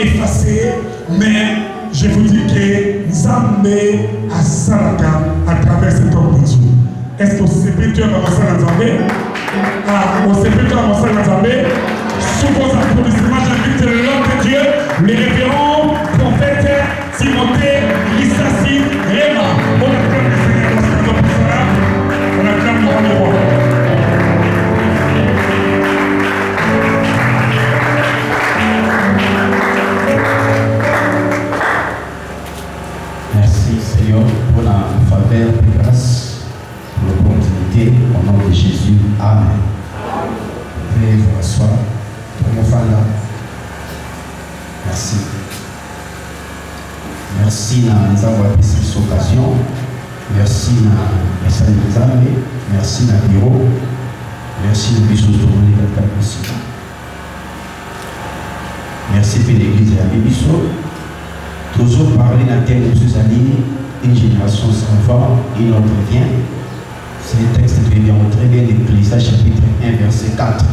effacé, mais je vous dis que Nzambe a Salaka à travers cet homme de Dieu. Est-ce que vous savez que tu as avancé à Nzambe? Vous savez que tu as avancé à Nzambe? Sous vos applaudissements, j'invite l'homme de Dieu, le révérend prophète Timothée Lissassi Réma. On acclame le Seigneur dans cette pour cela. On acclame le roi. Merci Seigneur pour la faveur et grâce, pour l'opportunité, au nom de Jésus. Amen. Veuillez vous asseoir pour mon frère là. Merci. Merci na nzambe à cette occasion. Merci na Saint Nzambe. Merci na bureau. Merci na bisous de la capacité. Merci pour l'église et la bisous. Toujours parler d'un thème de ces années, une génération sans foi, et notre vient. C'est le texte très bien d'Ecclésiaste chapitre 1, verset 4.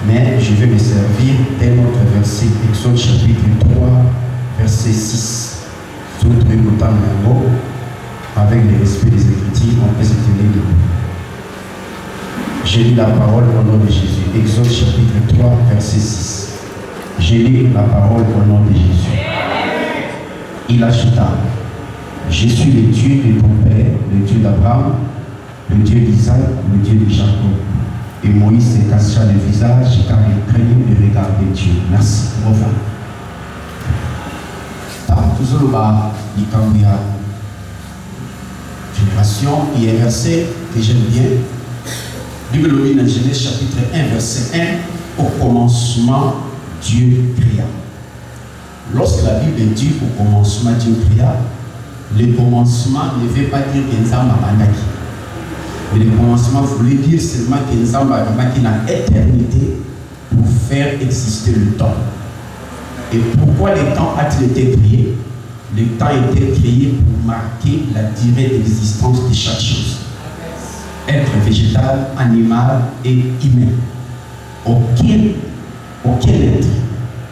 Mais je vais me servir d'un autre verset, Exode chapitre 3, verset 6. Tout écoutant mon mot, avec le respect des Écritures, on peut se tenir debout. J'ai lu la parole au nom de Jésus. Exode chapitre 3, verset 6. J'ai lu la parole au nom de Jésus. Il ajouta, je suis le Dieu de ton père, le Dieu d'Abraham, le Dieu d'Isaac, le Dieu de Jacob. Et Moïse se cacha le visage car il craignait le regard de Dieu. Merci. Revoir. Toujours là, il y a génération, il y a un verset que j'aime bien. Bible dit dans Genèse chapitre 1, verset 1, au commencement, Dieu créa. Lorsque la Bible dit au commencement Dieu créa, le commencement ne veut pas dire que Nzamba Bandaki. Mais le commencement voulait dire seulement que Nzamba Bandaki dans l'éternité pour faire exister le temps. Et pourquoi le temps a-t-il été créé? Le temps a été créé pour marquer la durée d'existence de chaque chose. Être végétal, animal et humain. Aucun être,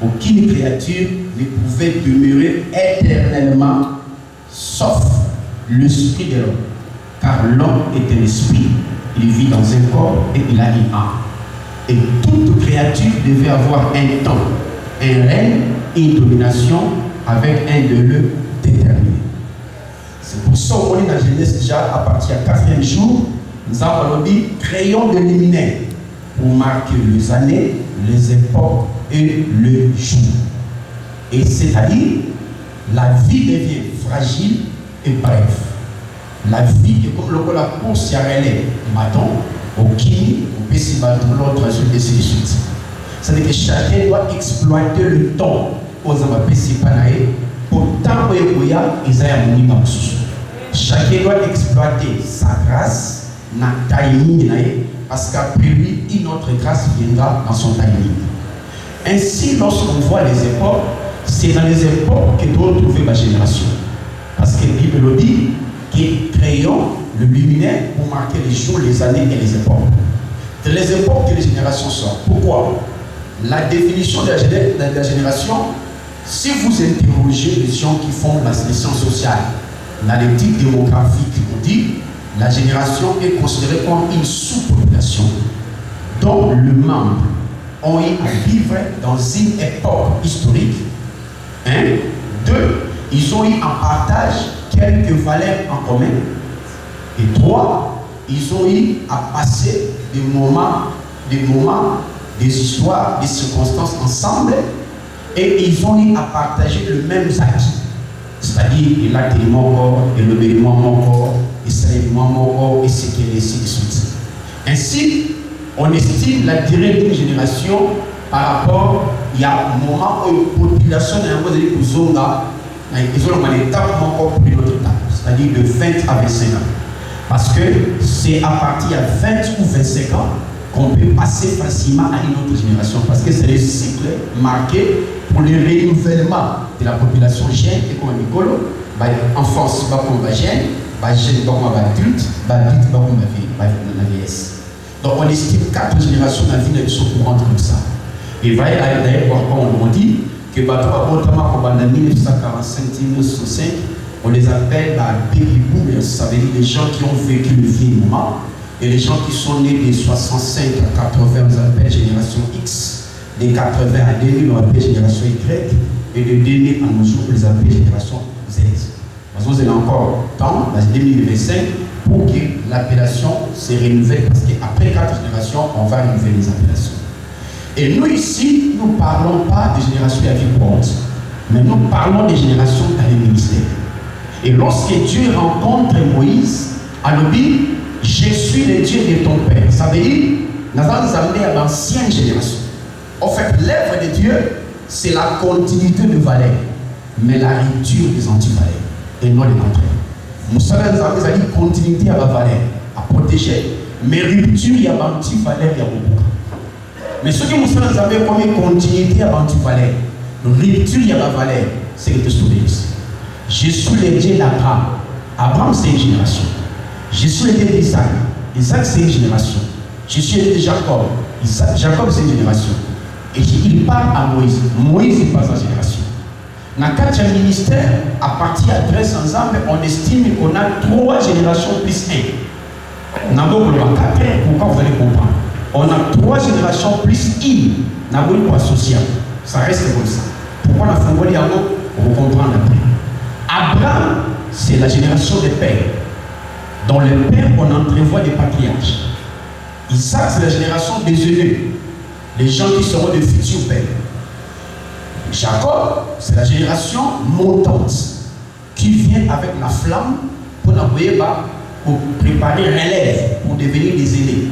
aucune créature ne pouvait demeurer éternellement sauf l'esprit de l'homme. Car l'homme est un esprit, il vit dans un corps et il a une âme. Et toute créature devait avoir un temps, un règne et une domination avec un délai déterminé. C'est pour ça qu'on est dans Genèse déjà à partir du 4e jour, nous avons dit créons des luminaires pour marquer les années, les époques et le jour. Et c'est-à-dire, la vie devient fragile et brève. La vie est comme le la course à relais, matin, au qui, on peut s'y battre l'autre, et ainsi de suite. C'est-à-dire que chacun doit exploiter le temps aux Amapé-Sipanae pour tant que chacun doit exploiter sa grâce, dans timing, parce qu'après lui, une autre grâce viendra dans son timing. Ainsi, lorsqu'on voit les époques, c'est dans les époques que doit trouver ma génération. Parce que la Bible dit que créons le luminaire pour marquer les jours, les années et les époques. C'est les époques que les générations sortent. Pourquoi? La définition de la génération, si vous interrogez les gens qui font la sélection sociale, dans les types démographiques, on dit la génération est considérée comme une sous-population dont les membres ont eu à vivre dans une époque historique. 1. 2. Ils ont eu en partage quelques valeurs en commun. Et 3. Ils ont eu à passer des moments, des histoires, des circonstances ensemble. Et ils ont eu à partager le même acquis. C'est-à-dire l'acte de mon corps, et le béniment de mon corps, et ça de mon corps, et ce qui est ainsi de suite. Ainsi, on estime la durée d'une génération par rapport, il y a un moment où la population est un peu de Kuzonga, ils ont une étape encore plus notre étape, c'est-à-dire de 20 à 25 ans. Parce que c'est à partir de 20 ou 25 ans qu'on peut passer facilement à une autre génération. Parce que c'est le cycle marqué pour le renouvellement de la population jeune et comme Nicolo, enfance, comme jeune, jeune, comme adulte, adulte, comme la vieillesse. Donc on estime 4 générations dans la vie qui sont courantes comme ça. Et d'ailleurs, on dit que en 1945-1965, on les appelle baby boomers, ça veut dire les gens qui ont vécu le vieux moment, et les gens qui sont nés des 65 à 80, on les appelle génération X, des 80 à 2000, on appelle génération Y, et de 2000 à nos jours, on les appelle génération Z. Parce que vous avez encore temps, dans 2025, pour que l'appellation se renouvelle, parce qu'après 4 générations, on va renouveler les appellations. Et nous ici, nous ne parlons pas de génération à vie courante, mais nous parlons des générations dans les ministères. Et lorsque Dieu rencontre Moïse, alors dit, je suis le Dieu de ton père. Ça veut dire, nous allons amener à l'ancienne génération. En fait, l'œuvre de Dieu, c'est la continuité de valeur, mais la rupture des antivaleurs, et non le contraire. Nous avons dit continuité à la valeur, à protéger, mais rupture, il y a antivaleur, il y a beaucoup. Mais ce que nous avons comme continuité à l'antivaleur, rupture, il y a la valeur, c'est le désobéissance. Je suis le Dieu d'Abraham. Abraham, c'est une génération. Je suis le Dieu d'Isaac. Isaac, c'est une génération. Je suis le Dieu de Jacob. Jacob, c'est une génération. Et il parle à Moïse. Moïse, il passe à la génération. Dans le cadre du ministère, à partir de 13 ensemble, on estime qu'on a 3 générations plus 1. Dans le 4, pourquoi vous allez comprendre? On a 3 générations plus 1. Dans le associé. Ça reste comme ça. Pourquoi on a fait un mot? On va comprendre après. Abraham, c'est la génération des pères. Dans le père, on entrevoit des patriarches. Isaac, c'est la génération des aînés. Les gens qui seront de futurs pères. Jacob, c'est la génération montante qui vient avec la flamme pour préparer relève pour devenir des aînés.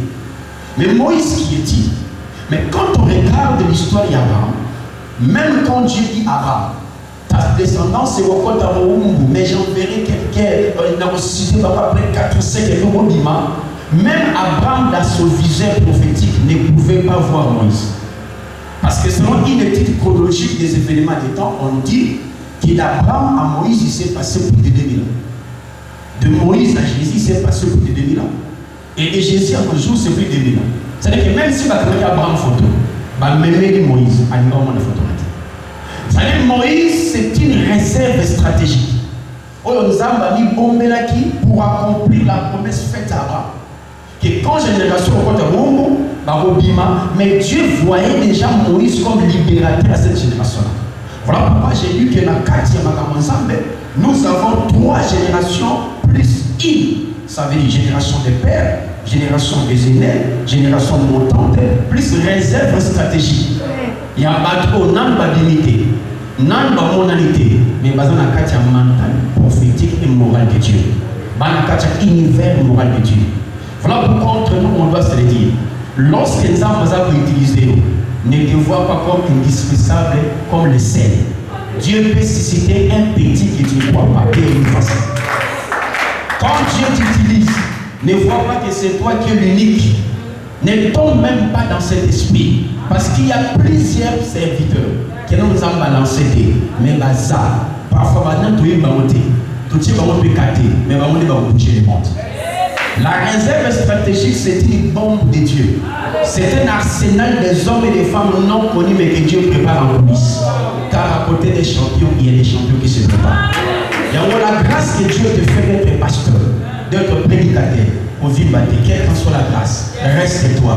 Mais Moïse qui est-il? Mais quand on regarde l'histoire d'Abraham, même quand Dieu dit Abraham, ta descendance c'est au côté de mais j'enverrai quelqu'un dans le cité après 4 ou 5 même Abraham dans son viseur prophétique ne pouvait pas voir Moïse. Parce que selon une étude chronologique des événements des temps, on dit qu'd'Abraham à Moïse, il s'est passé plus de 2000 ans. De Moïse à Jésus, il s'est passé plus de 2000 ans. Et de Jésus à nos jours, c'est plus de 2000 ans. C'est-à-dire que même si vous avez Abraham photo, même Moïse, à une moment de photo. C'est-à-dire que Moïse, c'est une réserve stratégique. On nous a mis Bombelaki pour accomplir la promesse faite à Abraham. Que quand génération au côté mais Dieu voyait déjà Moïse comme libérateur à cette génération-là. Voilà pourquoi j'ai lu que dans 4e ensemble, nous avons 3 générations plus 1. Ça veut dire génération des pères, génération des aînés, génération montante, plus réserve stratégique. Il y a un bateau, non pas limité, non pas monalité, mais basé dans 4e mental, prophétique et moral de Dieu. Dans 4e univers moral de Dieu. Voilà pourquoi entre nous, on doit se le dire. Lorsque les armes sont utilisées, ne te vois pas comme indispensable comme le sel. Dieu peut susciter un petit que tu ne crois pas. Quand Dieu t'utilise, ne vois pas que c'est toi qui es l'unique. Ne tombe même pas dans cet esprit. Parce qu'il y a plusieurs serviteurs qui nous ont balancé des. Mais ça, parfois, maintenant, tu es monté. Tout le monde peut capter, mais on va bouger les mondes. La réserve stratégique, c'est une bombe de Dieu. C'est un arsenal des hommes et des femmes non connus, mais que Dieu prépare en coulisses. Car à côté des champions, il y a des champions qui se préparent. Il y a la grâce que Dieu te fait d'être pasteur, d'être prédicateur, pour vivre, quelle que soit la grâce, reste toi.